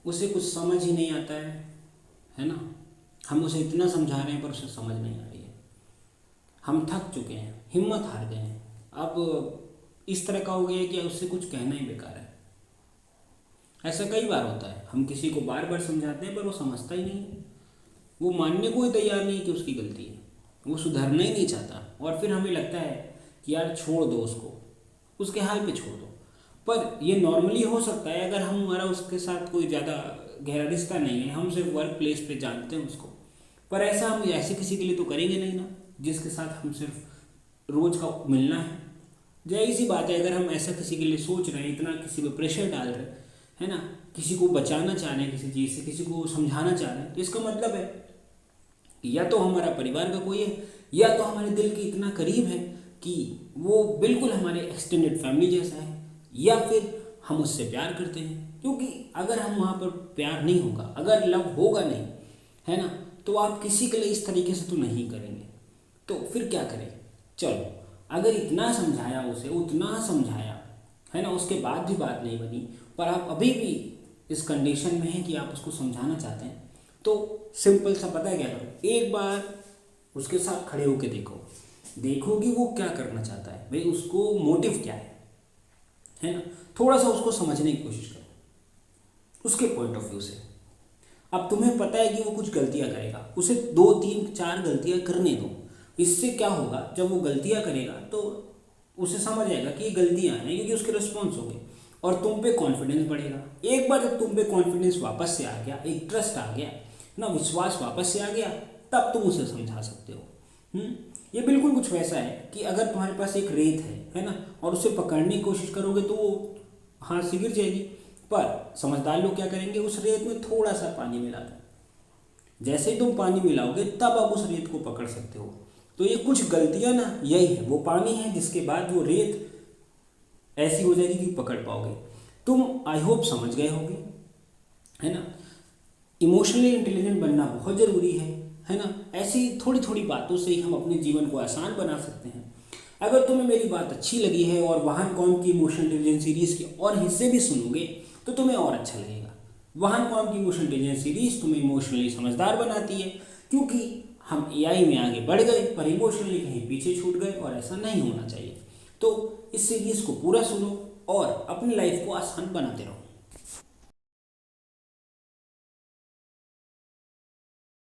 उसे कुछ समझ ही नहीं आता है ना। हम उसे इतना समझा रहे हैं पर उसे समझ नहीं आ रही है। हम थक चुके हैं, हिम्मत हार गए हैं। अब इस तरह का हो गया है कि उससे कुछ कहना ही बेकार है। ऐसा कई बार होता है, हम किसी को बार बार समझाते हैं पर वो समझता ही नहीं है। वो मानने को ही तैयार नहीं कि उसकी गलती है, वो सुधरना ही नहीं चाहता। और फिर हमें लगता है कि यार छोड़ दो उसको, उसके हाल पे छोड़ दो। पर ये नॉर्मली हो सकता है अगर हमारा उसके साथ कोई ज़्यादा गहरा रिश्ता नहीं है, हम सिर्फ वर्क प्लेस पे जानते हैं उसको। पर ऐसा हम ऐसे किसी के लिए तो करेंगे नहीं ना, जिसके साथ हम सिर्फ रोज़ का मिलना है। जाहिर सी बात है, अगर हम ऐसा किसी के लिए सोच रहे हैं, इतना किसी पर प्रेशर डाल रहे हैं, है ना, किसी को बचाना चाह रहे हैं किसी चीज़ से, किसी को समझाना चाह रहे हैं, तो इसका मतलब है या तो हमारा परिवार का कोई है, या तो हमारे दिल के इतना करीब है कि वो बिल्कुल हमारे एक्सटेंडेड फैमिली जैसा है, या फिर हम उससे प्यार करते हैं। क्योंकि अगर हम वहाँ पर प्यार नहीं होगा, अगर लव होगा नहीं, है ना, तो आप किसी के लिए इस तरीके से तो नहीं करेंगे। तो फिर क्या करें? चलो, अगर इतना समझाया उसे, उतना समझाया, है ना, उसके बाद भी बात नहीं बनी, पर आप अभी भी इस कंडीशन में हैं कि आप उसको समझाना चाहते हैं, तो सिंपल सा पता है क्या करो, एक बार उसके साथ खड़े होकर देखो, देखो कि वो क्या करना चाहता है, भाई उसको मोटिव क्या है ना। थोड़ा सा उसको समझने की कोशिश करो उसके पॉइंट ऑफ व्यू से। अब तुम्हें पता है कि वो कुछ गलतियां करेगा, उसे 2 3 4 गलतियां करने दो। इससे क्या होगा, जब वो गलतियां करेगा तो उसे समझ आएगा कि ये गलतियां हैं, क्योंकि उसके रिस्पॉन्स होंगे और तुम पे कॉन्फिडेंस बढ़ेगा। एक बार जब तुम पे कॉन्फिडेंस वापस से आ गया, एक ट्रस्ट आ गया ना, विश्वास वापस से आ गया, तब तुम उसे समझा सकते हो। ये बिल्कुल कुछ वैसा है कि अगर तुम्हारे पास एक रेत है ना, और उसे पकड़ने की कोशिश करोगे तो वो हाथ से गिर जाएगी। पर समझदार लोग क्या करेंगे, उस रेत में थोड़ा सा पानी मिला दो। जैसे ही तुम पानी मिलाओगे तब आप उस रेत को पकड़ सकते हो। तो ये कुछ गलतियां ना यही है, वो पानी है जिसके बाद वो रेत ऐसी हो जाएगी कि पकड़ पाओगे। तुम आई होप समझ गए होगे, है ना। इमोशनली इंटेलिजेंट बनना बहुत ज़रूरी है ना। ऐसी थोड़ी थोड़ी बातों से ही हम अपने जीवन को आसान बना सकते हैं। अगर तुम्हें मेरी बात अच्छी लगी है और वाहन कौन की इमोशनल इंटेलिजेंस सीरीज़ के और हिस्से भी सुनोगे तो तुम्हें और अच्छा लगेगा। वाहन कौन की इमोशनल इंटेलिजेंस सीरीज़ तुम्हें इमोशनली समझदार बनाती है, क्योंकि हम एआई में आगे बढ़ गए पर इमोशनली कहीं पीछे छूट गए, और ऐसा नहीं होना चाहिए। तो इस सीरीज़ को पूरा सुनो और अपनी लाइफ को आसान बनाते रहो।